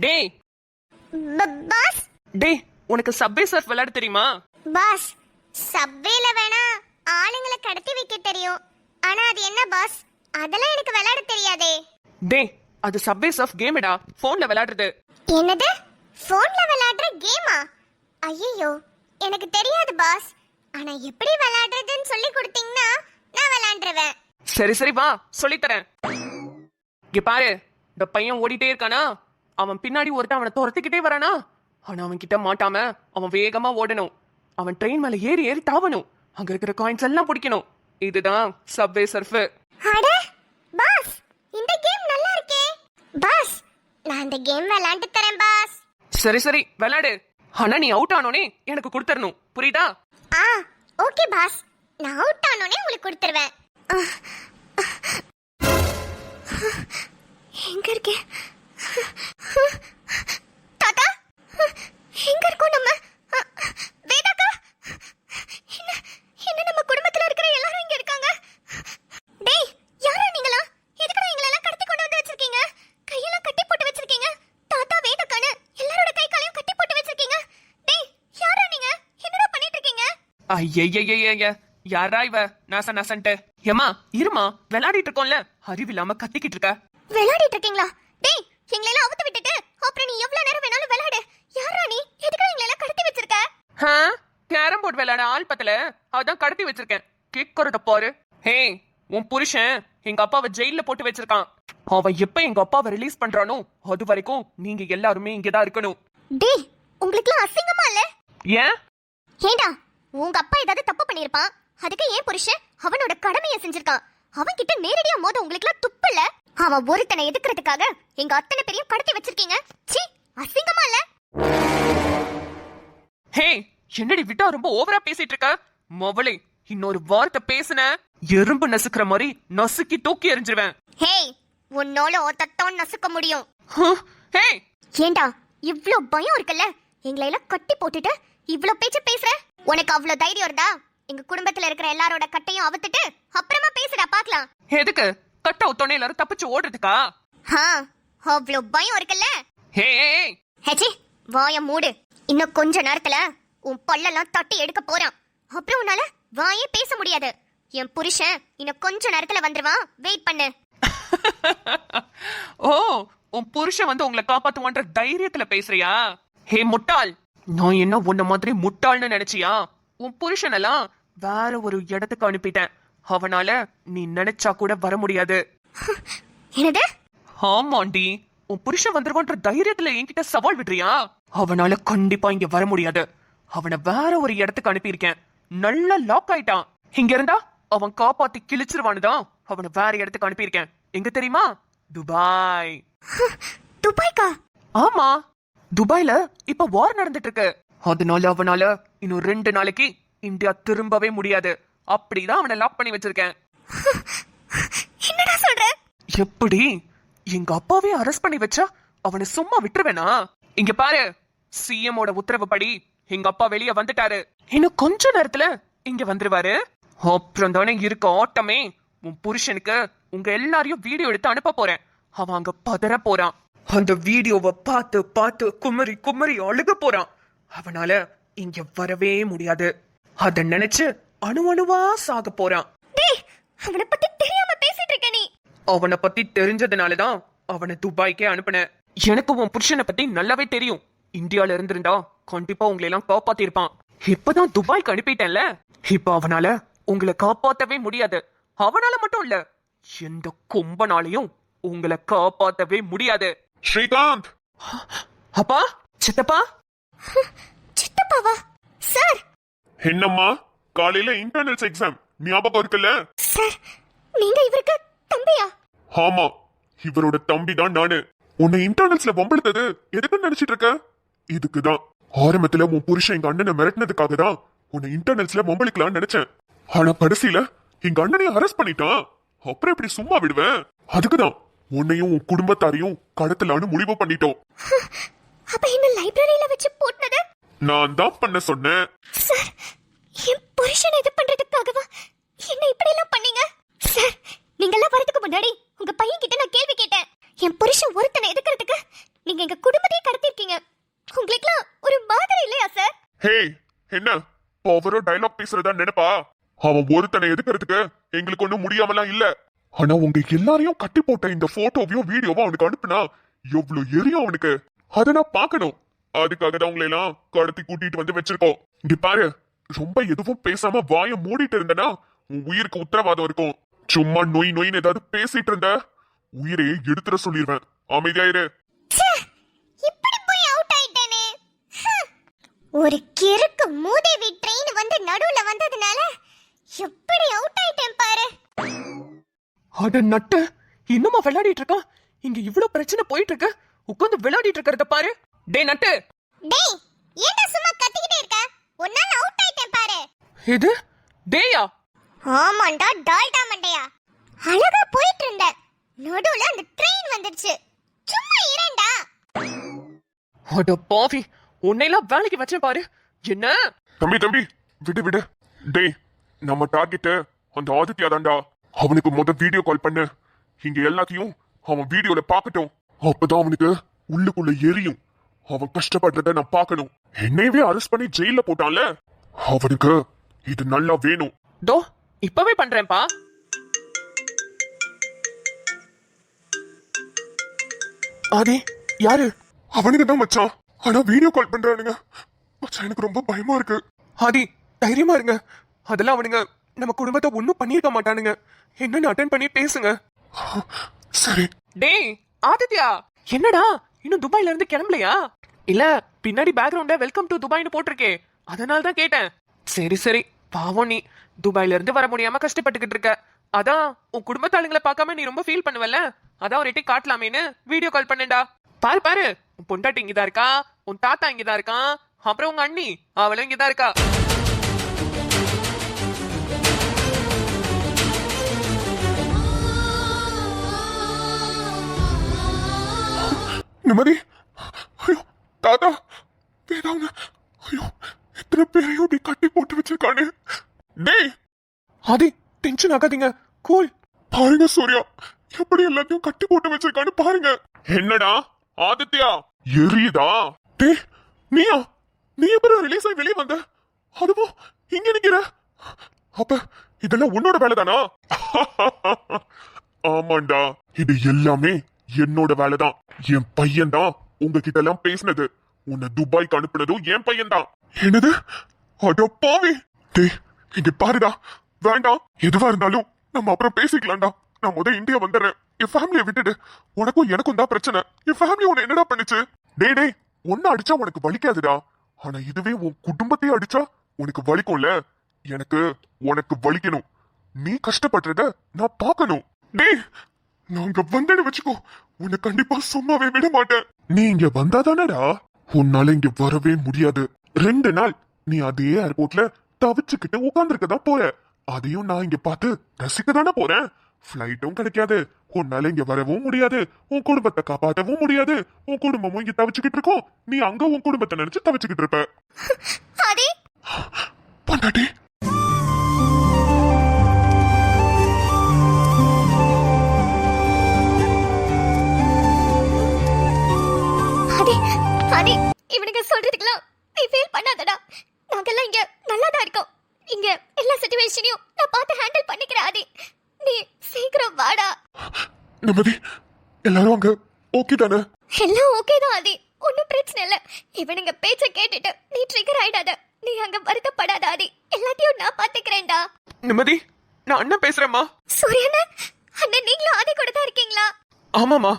டேய் பாஸ். டேய் உனக்கு சப்வே சர்ஃப் விளையாட தெரியுமா? பாஸ், சப்வேல வேணா ஆளுங்களை கடத்தி வைக்க தெரியும். ஆனா அது என்ன பாஸ், அதெல்லாம் எனக்கு விளையாட தெரியாதே. டேய் அது சப்வே சர்ஃப் கேம்டா, போன்ல விளையாடுறது. என்னது, போன்ல விளையாடுற கேமா? ஐயோ, எனக்கு தெரியாது பாஸ். ஆனா எப்படி விளையாடுறதுன்னு சொல்லி கொடுத்தீங்கன்னா நான் விளையாண்டுருவேன். சரி சரி வா சொல்லித்தரேன். இங்க பாரு, இந்த பையன் ஓடிட்டே இருக்கானா, அவன் பின்னாடி ஒருத்தன் அவனை துரத்திக்கிட்டே வரானா, ஆனா அவன் கிட்ட மாட்டாம அவன் வேகமா ஓடணும். அவன் ட்ரெயின் மேல ஏறி ஏறி தாவணும். அங்க இருக்கிற காயின்ஸ் எல்லாம் பிடிக்கணும். இதுதான் சப்வே சர்ஃப். அட பாஸ், இந்த கேம் நல்லா இருக்கே. பாஸ், நான் இந்த கேம் விளையாண்டு தரேன் பாஸ். சரி சரி விளையாடு. ஆனா நீ அவுட் ஆனோனே எனக்கு கொடுத்துடணும், புரியுதா? ஆ ஓகே பாஸ், நான் அவுட் ஆனோனே உங்களுக்கு கொடுத்துருவேன். எங்க இருக்கே தாத்தா? எங்க இருக்கோம் நம்ம? வேதாக்கா, என்ன நம்ம குடும்பத்துல இருக்கிற எல்லாரும் இங்க இருக்காங்க. டேய் யாரா நீங்களா? எதுக்குடா எங்களை எல்லாம் கடத்தி கொண்டு வந்து வச்சிருக்கீங்க? கையெல்லாம் கட்டி போட்டு வச்சிருக்கீங்க. தாத்தா வேதாக்கான்னு எல்லாரோட கை காலையும் கட்டி போட்டு வச்சிருக்கீங்க. டேய் யாரா நீங்க? என்னடா பண்ணிட்டு இருக்கீங்க? ஐயய்யய்யய்ய, யாரா இவ நாச நாசன்ட்டு? ஏமா இருமா, விளையாடிட்டு இருக்கோம்ல, அறிவில்லாம கத்திக்கிட்டு இருக்க. விளையாடிட்டு இருக்கீங்களா? டேய் எங்களை எல்லாம் அவுத்து விட்டுட்டு அப்புறம் நீ எவ்வளவு நேரம் வேணாலும் விளையாடு. யாரா நீ? எதுக்கு எங்களை எல்லாம் கடத்தி வச்சிருக்க? கேரம் போர்டு விளையாட ஆள் பத்தல, அதான் கடத்தி வச்சிருக்கேன். கேட்கறத பாரு. ஹே, உன் புருஷன் எங்க அப்பாவை ஜெயில போட்டு வச்சிருக்கான். அவன் எப்ப எங்க அப்பாவை ரிலீஸ் பண்றானோ அது வரைக்கும் நீங்க எல்லாருமே இங்கதான் இருக்கணும். டேய் உங்களுக்கு அசிங்கமா இல்ல? ஏன்? ஏண்டா உங்க அப்பா ஏதாவது தப்பு பண்ணிருப்பான், அதுக்கு ஏன் புருஷன் அவனோட கடமையை செஞ்சிருக்கான். அவன் கிட்ட நேரடியா மோத உங்களுக்கு எல்லாம் துப்பு இல்ல? அவன் ஒருத்தனை எதுக்குறதுக்காக எங்க அத்தனை பேரையும் கடத்தி வச்சிருக்கீங்க. சீ, அசிங்கமா இல்ல? ஹே, என்னடி விட்டா ரொம்ப ஓவரா பேசிட்டு இருக்க? மவளே, இன்னொரு வார்த்தை பேசுன எறும்பு நசுக்கிற மாதிரி நசுக்கி தூக்கி எறிஞ்சிருவேன். ஹே, உன்னோட ஒத்தத்தான் நசுக்க முடியும். ஹே, ஏண்டா இவ்ளோ பயம் இருக்குல்ல, எங்களை எல்லாம் கட்டி போட்டுட்டு இவ்ளோ பேச்சு பேசுற? உனக்கு அவ்ளோ தைரியம் இருந்தா எங்க குடும்பத்துல இருக்கிற எல்லாரோட கட்டையும் அவுத்துட்டு அப்புறமா பேசுடா பாக்கலாம். எதுக்கு? கட்ட ஒத்தோனே எல்லாரும் தப்பிச்சு ஓடுறதுக்கா? அவ்ளோ பயம் இருக்குல்ல? ஹே, ஹெச்சி, வாய மூடு. இன்னும் கொஞ்ச நேரத்துல உன் பல்லெல்லாம் தட்டி எடுக்க போறான். அப்புறம் உன்னால வாயே பேச முடியாது. என் புருஷன் இன்னும் கொஞ்ச நேரத்துல வந்துருவான், வெயிட் பண்ணு. ஓ, உன் புருஷன் வந்து உங்களை காப்பாத்துவான்ற தைரியத்துல பேசுறியா? ஹே முட்டாள், நான் என்ன உன்ன மாதிரி முட்டாள்னு நினைச்சியா? உன் புருஷனெல்லாம் வேற ஒரு இடத்துக்கு அனுப்பிட்டேன். அவனால நீ நினைச்சா கூட வர முடியாது. என்னது? ஆமாண்டி, உன் புருஷன் வந்துருவான்ற தைரியத்துல என்கிட்ட சவால் விடுறியா? அவனால கண்டிப்பா இங்க வர முடியாது. அவனை வேற ஒரு இடத்துக்கு அனுப்பியிருக்கேன். நல்லா லாக் ஆயிட்டான். இங்க இருந்தா அவன் காப்பாத்தி கிழிச்சிருவானுதான் அவனை வேற இடத்துக்கு அனுப்பியிருக்கேன். எங்க தெரியுமா? துபாய். துபாய்க்கா? ஆமா, துபாய்ல இப்ப வார் நடந்துட்டு இருக்கு. அதனால அவனால இன்னும் 2 நாளைக்கு இந்தியா திரும்பவே முடியாது. அப்படிதான் அவனை லாக் பண்ணி வச்சிருக்கேன். என்னடா சொல்ற? எப்படி? எங்க அப்பாவே அரெஸ்ட் பண்ணி வச்சா அவனை சும்மா விட்டுருவேனா? இங்க பாரு, சிஎமோட உத்தரவுப்படி எங்க அப்பா வெளியே வந்துட்டாரு. இன்னும் கொஞ்ச நேரத்துல இங்க வந்துருவாரு. அப்புறம் தானே இருக்க ஆட்டமே. உன் புருஷனுக்கு உங்க எல்லாரையும் வீடியோ எடுத்து அனுப்ப போறேன். அவன் அங்க பதற போறான். அந்த வீடியோவை பார்த்து பார்த்து குமரி குமரி அழுக போறான். அவனால இங்க வரவே முடியாது. அத நினைச்சு அணு அணுவா சாக போறான். அவனை பத்தி தெரியாம பேசிட்டு இருக்க நீ. அவனை பத்தி தெரிஞ்சதுனாலதான் அவனை துபாய்க்கே அனுப்புனேன். எனக்கு உன் புருஷனை பத்தி நல்லாவே தெரியும். இந்தியால இருந்திருந்தா கண்டிப்பா உங்களை எல்லாம் காப்பாத்தி இருப்பான். இப்பதான் துபாய்க்கு அனுப்பிட்டேன்ல, இப்ப அவனால உங்களை காப்பாத்தவே முடியாது. அவனால மட்டும் இல்ல, எந்த கொம்பனாலையும் உங்களை காப்பாத்தவே முடியாது. ஸ்ரீகாந்த்! அப்பா, சித்தப்பா. சித்தப்பாவா? சார். என்னம்மா, காலையில இன்டர்னல்ஸ் எக்ஸாம் ஞாபகம் இருக்குல்ல? சார், நீங்க இவருக்கு தம்பியா? ஆமா, இவரோட தம்பி தான் நானு. உன்னை இன்டர்னல்ஸ்ல வம்பிழுத்தது எதுக்குன்னு நினைச்சிட்டு இருக்க? இதுக்குதான். ஆரம்பத்துல உன் புருஷன் எங்க அண்ணனை மிரட்டினதுக்காக தான் உன்னை இன்டர்னல்ஸ்ல வம்பிழுக்கலாம்னு நினைச்சேன். ஆனா கடைசியில எங்க அண்ணனையும் அரெஸ்ட் பண்ணிட்டான். அப்புறம் எப்படி சும்மா விடுவேன்? அதுக்குதான் உன்னையும் உன் குடும்பத்தாரையும் கடத்தலான்னு முடிவு பண்ணிட்டோம். அப்ப என்ன லைப்ரரியில வச்சு போட்டுனது நான் தான் பண்ண சொன்னேன். சார், என் புருஷனை இது பண்றதுக்காகவா என்ன இப்படி எல்லாம் பண்ணீங்க? சார், நீங்க எல்லாம் வரதுக்கு முன்னாடி உங்க பையன் கிட்ட நான் கேள்வி கேட்டேன். என் புருஷன் ஒருத்தனை எதுக்குறதுக்கு நீங்க எங்க குடும்பத்தை ஹே என்ன பவரோ டைலாக் பேசுறதா நினைப்பா? அவன் ஒருத்தனை எதுக்கிறதுக்கு எங்களுக்கு ஒண்ணும் முடியாமலாம் இல்ல. ஆனா உங்க எல்லாரையும் கட்டி போட்ட இந்த போட்டோவையும் வீடியோவும் அவனுக்கு அனுப்புனா எவ்வளவு எரியும் அவனுக்கு. அதை நான் பார்க்கணும். அதுக்காக தான் உங்களை எல்லாம் கடத்தி கூட்டிட்டு வந்து வச்சிருக்கோம். இங்க பாரு, ரொம்ப எதுவும் பேசாம வாயை மூடிட்டு இருந்தனா உன் உயிருக்கு உத்தரவாதம் இருக்கும். சும்மா நொய் நொயின்னு ஏதாவது பேசிட்டு இருந்த உயிரையே எடுத்துட சொல்லிடுவேன். அமைதியாயிரு. இப்படி போய் அவுட் ஆயிட்டேனே. ஒரு கிறுக்கு மூதேவி ட்ரெயின் வந்து நடுவுல வந்ததுனால எப்படி அவுட் ஆயிட்டேன் பாரு. அட நட்டு, இன்னுமா விளையாடிட்டு இருக்கா? இங்க இவ்வளவு பிரச்சனை போயிட்டு இருக்கு, உட்கார்ந்து விளையாடிட்டு இருக்கறத பாரு. டேய் நட்டு. டேய், ஏன்டா சும்மா கத்திக்கிட்டே இருக்க? ஒன்னால அவுட் ஆயிட்டேன் பாரு. இது டேயா? ஆமாண்டா, டால்டா மண்டையா. அழகா போயிட்டு இருந்த நடுவுல அந்த ட்ரெயின் வந்துருச்சு. சும்மா இரண்டா. அட பாவி, உன்னையெல்லாம் வேலைக்கு வச்சேன் பாரு. என்ன? தம்பி தம்பி விடு விடு. டேய், நம்ம டார்கெட் அந்த ஆதித்யா தான்டா. அவனுக்கு வீடியோ கால் பண்ணு. இங்க எல்லாத்தையும் அவன் வீடியோல பாக்கட்டும். அப்பதான் அவனுக்கு உள்ளுக்குள்ள எரியும். அவன் கஷ்டப்படுறத நான் பார்க்கணும். என்னையவே அரெஸ்ட் பண்ணி ஜெயில போட்டான்ல, அவனுக்கு இது நல்லா வேணும். டோ இப்பவே பண்றேன்ப்பா. ஆதி யாரு? அவனுக்கு தான் மச்சான். ஆனா வீடியோ கால் பண்றானுங்க மச்சான். எனக்கு ரொம்ப பயமா இருக்கு. ஆதி தைரியமா இருங்க. அதெல்லாம் அவனுங்க நம்ம குடும்பத்தை ஒண்ணும் பண்ணிருக்க மாட்டானுங்க. என்னன்னு அட்டென்ட் பண்ணி பேசுங்க. சரி. டேய் ஆதித்யா, என்னடா இன்னும் துபாயில இருந்து கிளம்பலையா? இல்ல, பின்னாடி பேக்ரவுண்ட்ல வெல்கம் டு துபாய்னு போட்டிருக்கே, அதனால தான் கேட்டேன். சரி சரி, பாவம் நீ துபாயில இருந்து வர முடியாம கஷ்டப்பட்டுக்கிட்டு இருக்க. அதான் உன் குடும்பத்தாளுங்களை பார்க்காம நீ ரொம்ப ஃபீல் பண்ணுவல்ல, அதான் ஒரு எட்டி காட்டலாமேன்னு வீடியோ கால் பண்ணேன்டா. பாரு பாரு, உன் பொண்டாட்டி இங்கதான் இருக்கா, உன் தாத்தா இங்கதான் இருக்கான், அப்புறம் உங்க அண்ணி அவளும் இங்கதான் இருக்கா. நிம்மதி. ஐயோ தாத்தா, வேதாங்க. ஐயோ, எத்தனை பேரையும் இப்படி கட்டி போட்டு வச்சிருக்கானே. டேய் ஆதி டென்ஷன் ஆகாதீங்க, கூல். பாருங்க சூர்யா, எப்படி எல்லாத்தையும் கட்டி போட்டு வச்சிருக்கான்னு பாருங்க. என்னடா ஆதித்யா, எரியுதா? டேய் நீயா? நீ எப்பறம் ரிலீஸ் ஆகி வெளியே வந்த? அதுவும் இங்க நிக்கிற? அப்ப இதெல்லாம் உன்னோட வேலை தானா? ஆமாண்டா, இது எல்லாமே என்னோட வேலைதான். என் பையன் தான் உங்ககிட்ட எல்லாம் பேசினது. உன்னை துபாய்க்கு அனுப்புனதும் என் பையன் தான். என்னது? அட பாவி. டேய் இங்க பாருடா, வேண்டாம். எதுவா இருந்தாலும் நம்ம அப்புறம் பேசிக்கலாம்டா. நான் இந்தியா வந்துடுறேன். என் ஃபேமிலியை விட்டுடு. உனக்கும் எனக்கும் தான் பிரச்சனை. என் ஃபேமிலி உன்னை என்னடா பண்ணுச்சு? டேய் டேய், ஒன்னு அடிச்சா உனக்கு வலிக்காதுடா. ஆனா இதுவே உன் குடும்பத்தையே அடிச்சா உனக்கு வலிக்கும்ல. எனக்கு உனக்கு வலிக்கணும். நீ கஷ்டப்படுறத நான் பார்க்கணும். டேய் நான் இங்க வந்தேன்னு வச்சுக்கோ, உன்னை கண்டிப்பா சும்மாவே விட மாட்டேன். நீ இங்க வந்தாதானடா உன்னால இங்க வரவே முடியாது. 2 நாள் நீ அதே ஏர்போர்ட்ல தவிச்சுக்கிட்டு உட்கார்ந்துருக்கதான் போற. அதையும் நான் இங்க பார்த்து ரசிக்க தானே போறேன். ஃபிளைட்டும் கிடைக்காது, உன்னால இங்க வரவும் முடியாது, உன் குடும்பத்தை காப்பாற்றவும் முடியாது. உன் குடும்பமும் இங்க தவிச்சுக்கிட்டு இருக்கோம். நீ அங்க உன் குடும்பத்தை நினைச்சு தவிச்சுக்கிட்டு இருப்ப. ஆதி பொண்டாட்டி, ஆதி ஆதி, இவனுக்கு சொல்றதுக்கெல்லாம் நீ ஃபீல் பண்ணாதடா. நாங்கெல்லாம் இங்க நல்லா தான் இருக்கோம். இங்க எல்லா சிச்சுவேஷனையும் நான் பார்த்து ஹேண்டில் பண்ணிக்கிறேன். ஆதி நீ சீக்கிரம் வாடா. நிம்மதி, எல்லாரும் அங்க ஓகே தானே? எல்லாம் ஓகே தான் ஆதி, ஒன்னும் பிரச்சனை இல்ல. இவனுங்க பேச்ச கேட்டுட்டு நீ ட்ரிகர் ஆயிடாத. நீ அங்க வருத்தப்படாத ஆதி, எல்லாத்தையும் நான் பாத்துக்கிறேன்டா. நிம்மதி, நான் அண்ணன் பேசுறேம்மா. சூரியன அண்ணன், நீங்களும் ஆதி கூட தான் இருக்கீங்களா? ஆமாமா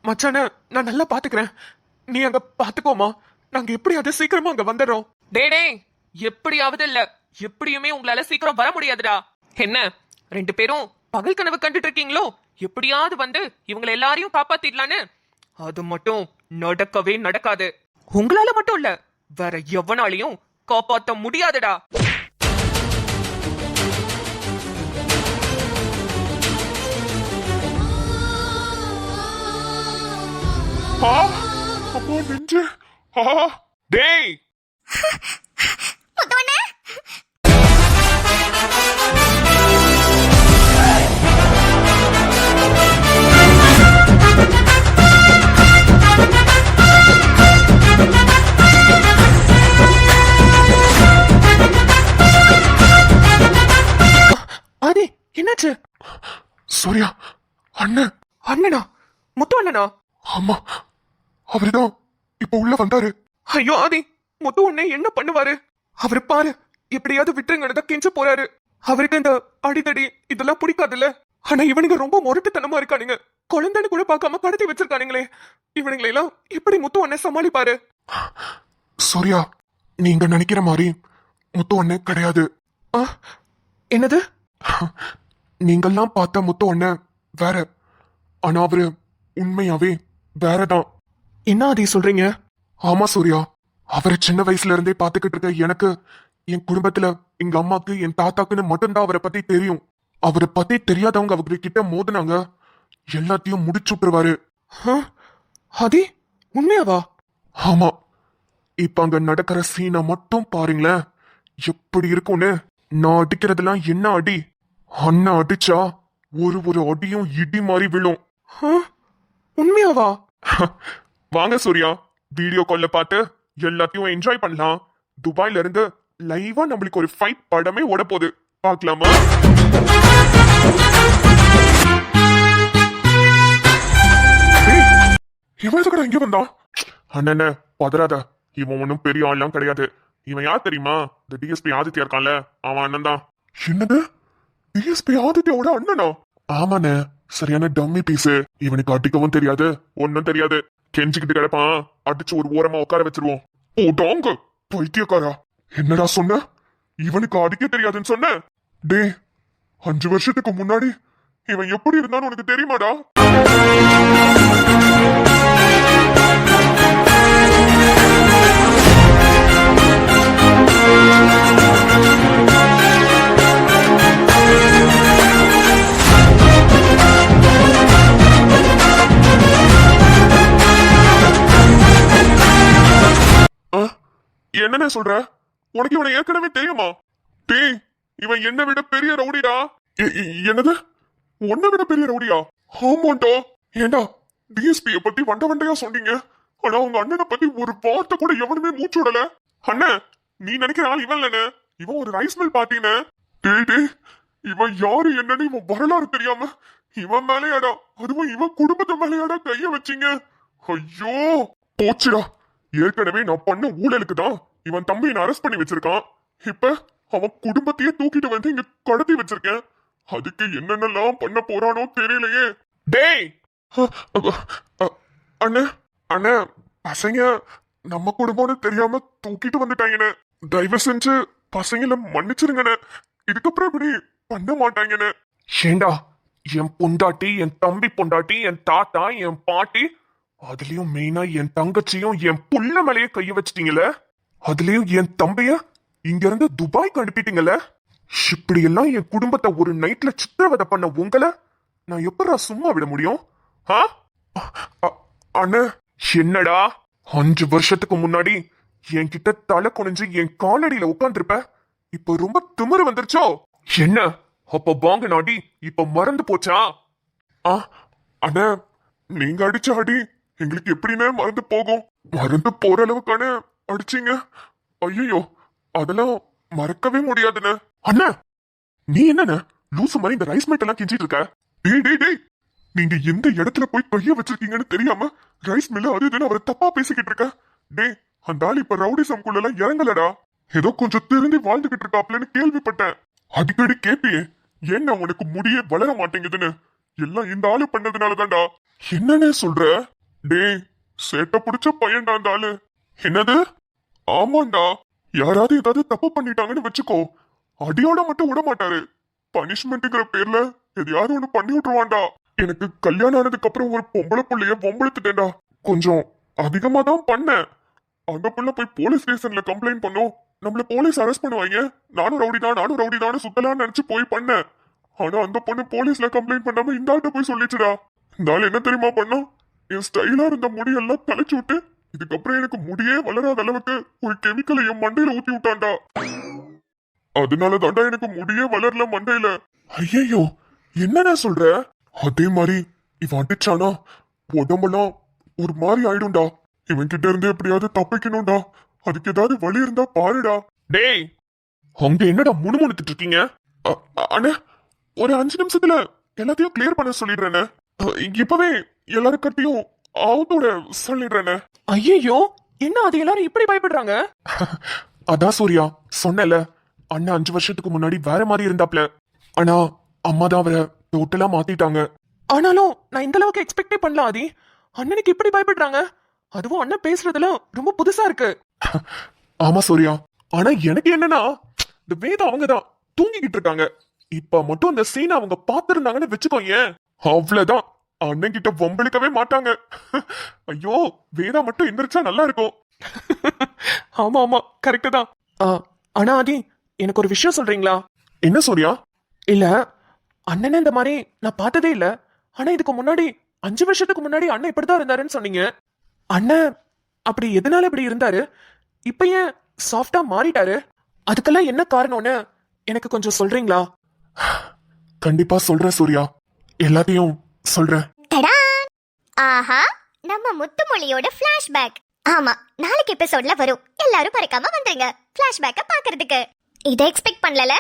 மச்சான, நான் நல்லா பாத்துக்கிறேன். நீ அங்க பாத்துக்கோமா. நாங்க எப்படியாவது சீக்கிரமா அங்க வந்துடுறோம். டேடே, எப்படியாவது இல்ல, எப்படியுமே உங்களால சீக்கிரம் வர முடியாதுடா. என்ன 2 பேரும் பகல் கனவு கண்டுட்டு இருக்கீங்களோ? எப்படியாவது வந்து இவங்களை எல்லாரையும் காப்பாத்திடலான்னு. அது மட்டும் நடக்கவே நடக்காது. உங்களால மட்டும் இல்ல, வேற எவனாலையும் காப்பாத்த முடியாதுடா. அப்போ நெஞ்சு. டேய் முத்தவண்ணே, சூர்யா அண்ணன். அண்ணனா? முத்து அண்ணனா? ஆமா, அவருதான் இப்ப உள்ள வந்தாரு. ஐயோ ஆதி, முத்து உன்னை என்ன பண்ணுவாரு? அவரு பாரு, எப்படியாவது விட்டுருங்கன்னு தான் கெஞ்ச போறாரு. அவருக்கு இந்த அடிதடி இதெல்லாம் பிடிக்காதுல்ல. ஆனா இவனுங்க ரொம்ப முரட்டுத்தனமா இருக்கானுங்க. குழந்தைன்னு கூட பார்க்காம கடத்தி வச்சிருக்கானுங்களே. இவனுங்களை எல்லாம் எப்படி முத்து அண்ணன் சமாளிப்பாரு? சூர்யா, நீங்க நினைக்கிற மாதிரி முத்து அண்ணன் கிடையாது. ஆ, என்னது? நீங்கெல்லாம் பார்த்த முத்து அண்ணன் வேற. ஆனா அவரு உண்மையாவே வேறதான். என்ன ஆதி சொல்றீங்க? ஆமா சூர்யா, அவரை சின்ன வயசுல இருந்தே பாத்துக்கிட்டு இருக்க எனக்கு, என் குடும்பத்துல எங்க அம்மாக்கு என் தாத்தாக்குன்னு மட்டும்தான் அவரை பத்தி தெரியும். அவரை பத்தி தெரியாதவங்க அவங்க கிட்ட மோதுனாங்க, எல்லாத்தையும் முடிச்சு விட்டுருவாரு. ஆ, ஆதி உண்மையாவா? ஆமா, இப்ப அங்க நடக்கிற சீனை மட்டும் பாருங்களேன், எப்படி இருக்கும்னு. நான் அடிக்கிறதெல்லாம் என்ன அடி, அண்ணன் அடிச்சா ஒரு ஒரு அடியும் இடி மாதிரி விழும். ஆ, உண்மையாவா? வாங்க சூர்யா, வீடியோ கால்ல பார்த்து எல்லாத்தையும் என்ஜாய் பண்ணலாம். துபாயில இருந்து லைவா நம்மளுக்கு ஒரு ஃபைட் படமே ஓட போகுது, பார்க்கலாமா? இவன் எதுக்கடா இங்க வந்தான்? அண்ணன பதறாத, இவன் ஒன்னும் பெரிய ஆள்லாம் கிடையாது. இவன் யார் தெரியுமா? இந்த டிஎஸ்பி ஆதித்யா இருக்கான்ல, அவன் அண்ணன் தான். என்னது, டிஎஸ்பி ஆதித்யாவோட அண்ணனா? ஆமாண்ணே, சரியான டம்மி பீஸ். இவனுக்கு அடிக்கவும் தெரியாது, ஒன்னும் தெரியாது. கெஞ்சிக்கிட்டு கிடப்பான், அடிச்சு ஒரு ஓரமா உட்கார வச்சிருவோம். ஓ டாங்க, பைத்தியக்காரா, என்னடா சொன்ன? இவனுக்கு அடிக்க தெரியாதுன்னு சொன்ன? டே, 5 வருஷத்துக்கு முன்னாடி இவன் எப்படி இருந்தான்னு உனக்கு தெரியுமாடா? என்னன்னு சொல்ற? உனக்கு இவனை ஏற்கனவே தெரியுமா? டேய், இவன் என்னை விட பெரிய ரவுடிடா. என்னது, உன்னை விட பெரிய ரவுடியா? ஆமாண்டா. ஏண்டா, டிஎஸ்பியை பத்தி வண்டையா சொன்னீங்க, ஆனா உங்க அண்ணனை பத்தி ஒரு வார்த்தை கூட எவனுமே மூச்சு விடல. அண்ணன், நீ நினைக்கிற ஆள் இவன் இல்லன்னு, இவன் ஒரு ரைஸ் மில் பாத்தீங்க. டேய், இவன் யாரு என்னன்னு இவன் வரலாறு தெரியாம இவன் மேலையாடா, அதுவும் இவன் குடும்பத்து மேலையாடா கைய வச்சீங்க. ஐயோ போச்சுடா. ஏற்கனவே நான் பண்ண ஊழலுக்கு தான் இவன் தம்பி என்ன அரெஸ்ட் பண்ணி வச்சிருக்கான். இப்ப அவன் குடும்பத்தையே தூக்கிட்டு வந்து இங்க கடத்தி வச்சிருக்கேன். அதுக்கு என்னென்னலாம் பண்ண போறானோ தெரியலையே. டேய், அண்ணே அண்ணே, பசங்க நம்ம குடும்பம்னு தெரியாம தூக்கிட்டு வந்துட்டாங்கன்னு, தயவு செஞ்சு பசங்கள மன்னிச்சிருங்கண்ணே. இதுக்கப்புறம் இப்படி பண்ண மாட்டாங்கன்னு. ஏண்டா, என் பொண்டாட்டி, என் தம்பி பொண்டாட்டி, என் தாத்தா, என் பாட்டி, அதுலயும் மெயினா என் தங்கச்சியும் என் புள்ள மேலேயே கைய வச்சிட்டீங்கல்ல, அதுலயும் என் தம்பிய இங்க இருந்து துபாய்க்கு அனுப்பிட்டீங்கல்ல. இப்படி எல்லாம் என் குடும்பத்தை ஒரு நைட்ல சித்திரவதை பண்ண உங்களை நான் எப்படா சும்மா விட முடியும்? அண்ணே, என்னடா 5 வருஷத்துக்கு முன்னாடி என்கிட்ட தலை குனிஞ்சு என் காலடியில உட்கார்ந்துருப்ப, இப்ப ரொம்ப திமிரு வந்துருச்சோ? என்ன அப்ப வாங்க நாடி இப்ப மறந்து போச்சா? அண்ணே, நீங்க அடிச்ச அடி எங்களுக்கு எப்படின்னு மறந்து போகும்? மறந்து போற அளவுக்கான அடிச்சீங்க. ஐயோ, அதெல்லாம் மறக்கவே முடியாதுன்னு. அண்ணா, நீ என்ன லூசு மாதிரி இந்த ரைஸ் மேட் எல்லாம் கிஞ்சிட்டு இருக்க? டேய், நீங்க எந்த இடத்துல போய் கைய வச்சிருக்கீங்கன்னு தெரியாம ரைஸ் மில்ல அது இதுன்னு அவரை தப்பா பேசிக்கிட்டு இருக்க. டேய், அந்த ஆள் இப்ப ரவுடிசம்குள்ள எல்லாம் இறங்கலடா, ஏதோ கொஞ்சம் திருந்தி வாழ்ந்துகிட்டு இருக்காப்லன்னு கேள்விப்பட்டேன். அடிக்கடி கேப்பியே, ஏன்னா உனக்கு முடியே வளர மாட்டேங்குதுன்னு. எல்லாம் இந்த ஆளு பண்ணதுனாலதான்டா. என்னன்னு சொல்ற? டேய், சேட்டை புடிச்ச பையன்டா அந்த ஆளு. என்னது? ஆமாண்டா, யாராவது ஏதாவது தப்பு பண்ணிட்டாங்கன்னு வச்சுக்கோ, அடியோட மட்டும் விட மாட்டாரு. பனிஷ்மெண்ட்ங்கிற பேர்ல எதையாவது ஒண்ணு பண்ணி விட்டுருவான்டா. எனக்கு கல்யாணம் ஆனதுக்கு அப்புறம் ஒரு பொம்பளை புள்ளைய வம்பளுத்துட்டேன்டா. கொஞ்சம் அதிகமா தான் பண்ணேன். அந்த புள்ள போய் போலீஸ் ஸ்டேஷன்ல கம்ப்ளைண்ட் பண்ணோம், நம்மள போலீஸ் அரெஸ்ட் பண்ணுவாங்க. நானும் ரவுடிதான் சுத்தலாம்னு நினைச்சு போய் பண்ணேன். ஆனா அந்த பொண்ணு போலீஸ்ல கம்ப்ளைண்ட் பண்ணாம இந்த ஆள்கிட்ட போய் சொல்லிச்சுடா. இந்த ஆள் என்ன தெரியுமா பண்ணா? என் ஸ்டைலா இருந்த முடியெல்லாம் தலைச்சு விட்டு, இதுக்கப்புறம் எனக்கு முடியே வளராத அளவுக்கு ஒரு கெமிக்கலை என் மண்டையில ஊத்தி விட்டான்டா. அதனால தாண்டா எனக்கு முடியே வளரல மண்டையில. ஐயோ, என்னடா சொல்ற? அதே மாதிரி இவன் அடிச்சானா உடம்பெல்லாம் ஒரு மாதிரி ஆயிடும்டா. இவன் கிட்ட இருந்து எப்படியாவது தப்பிக்கணும்டா. அதுக்கு ஏதாவது வழி இருந்தா பாருடா. டேய், அங்க என்னடா முணுமுணுத்துட்டு இருக்கீங்க? அண்ணா, ஒரு 5 நிமிஷத்துல எல்லாத்தையும் கிளியர் பண்ண சொல்லிடுறேனே. இப்பவே எல்லாருக்கிட்டையும் அவத்தோட சொல்லிடுறேனே. ஐயோ, என்ன அது எல்லாரும் இப்படி பயப்படுறாங்க? அதான் சூர்யா, சொன்னல அண்ணன் 5 வருஷத்துக்கு முன்னாடி வேற மாதிரி இருந்தாப்ல. ஆனா அம்மா தான் அவரை டோட்டலா மாத்திட்டாங்க. ஆனாலும் நான் இந்த அளவுக்கு எக்ஸ்பெக்டே பண்ணல ஆதி. அண்ணனுக்கு இப்படி பயப்படுறாங்க? அதுவும் அண்ணன் பேசுறதுல ரொம்ப புதுசா இருக்கு. ஆமா சூர்யா, ஆனா எனக்கு என்னன்னா இந்த வேதா அவங்கதான் தூங்கிக்கிட்டு இருக்காங்க. இப்ப மட்டும் அந்த சீனை அவங்க பாத்துருந்தாங்கன்னு வச்சுக்கோ, ஏன் அவ்வளவுதான், அண்ணன் கிட்ட வம்பளிக்கவே மாட்டாங்க. ஐயோ, வேதா மட்டும் எந்திரிச்சா நல்லா இருக்கும். ஆமா ஆமா, கரெக்ட் தான். ஆனா ஆதி, எனக்கு ஒரு விஷயம் சொல்றீங்களா? என்ன சூர்யா? இல்ல, அண்ணன் இந்த மாதிரி நான் பார்த்ததே இல்ல. ஆனா இதுக்கு முன்னாடி 5 வருஷத்துக்கு முன்னாடி அண்ணன் இப்படிதான் இருந்தாருன்னு சொன்னீங்க. அண்ணன் அப்படி எதனால இப்படி இருந்தாரு? இப்ப ஏன் சாஃப்டா மாறிட்டாரு? அதுக்கெல்லாம் என்ன காரணம்னு எனக்கு கொஞ்சம் சொல்றீங்களா? கண்டிப்பா சொல்றேன் சூர்யா, எல்லாத்தையும் சொல்றேன். டடான்! ஆஹா, நம்ம முத்துமொழியோட ஃபிளாஷ்பேக். ஆமா, நாளைக்கு எபிசோட்ல வரும். எல்லாரும் பறக்காம வந்துருங்க ஃபிளாஷ்பேக்க பாக்குறதுக்கு. இதை எக்ஸ்பெக்ட் பண்ணல.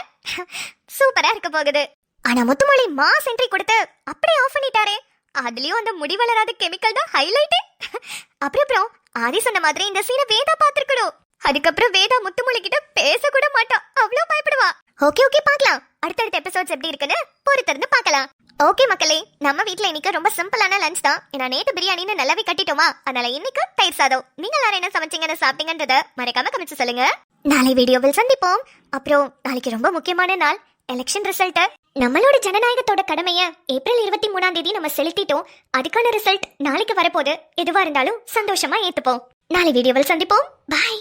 சூப்பரா இருக்க போகுது. ஆனா முத்துமொழி மாஸ் என்ட்ரி கொடுத்து அப்படியே ஆஃப் பண்ணிட்டாரே. அதுலயும் அந்த முடி வளராத கெமிக்கல் தான் ஹைலைட். அப்புறம் ஆதி சொன்ன மாதிரி இந்த சீனை வேதா பாத்துருக்கணும். அதுக்கப்புறம் வேதா முத்துமொழி கிட்ட பேச கூட மாட்டா, அவ்வளவு பயப்படுவா. ஓகே பார்க்கலாம். அடுத்தடுத்த எபிசோட்ஸ் எப்படி இருக்குன்னு பொறுத்திருந்து பார்க்கலாம். ஓகே மக்களே, நம்ம வீட்ல இன்னைக்கு ரொம்ப சிம்பிளான லஞ்ச் தான். ஏன்னா நேத்து பிரியாணின்னு நல்லாவே கட்டிட்டோமா, அதனால இன்னைக்கு தயிர் சாதம். நீங்க எல்லாரும் என்ன சமைச்சீங்கன்னு சாப்பிட்டீங்கன்றத மறக்காம கமெண்ட்ஸ் சொல்லுங்க. நாளை வீடியோவில் சந்திப்போம். அப்புறம் நாளைக்கு ரொம்ப முக்கியமான நாள், எலெக்ஷன் ரிசல்ட். நம்மளோட ஜனநாயகத்தோட கடமையை ஏப்ரல் 23ஆம் தேதி நம்ம செலுத்திட்டோம். அதுக்கான ரிசல்ட் நாளைக்கு வரப்போது. எதுவா இருந்தாலும் சந்தோஷமா ஏத்துப்போம். நாளை வீடியோவில் சந்திப்போம். பாய்.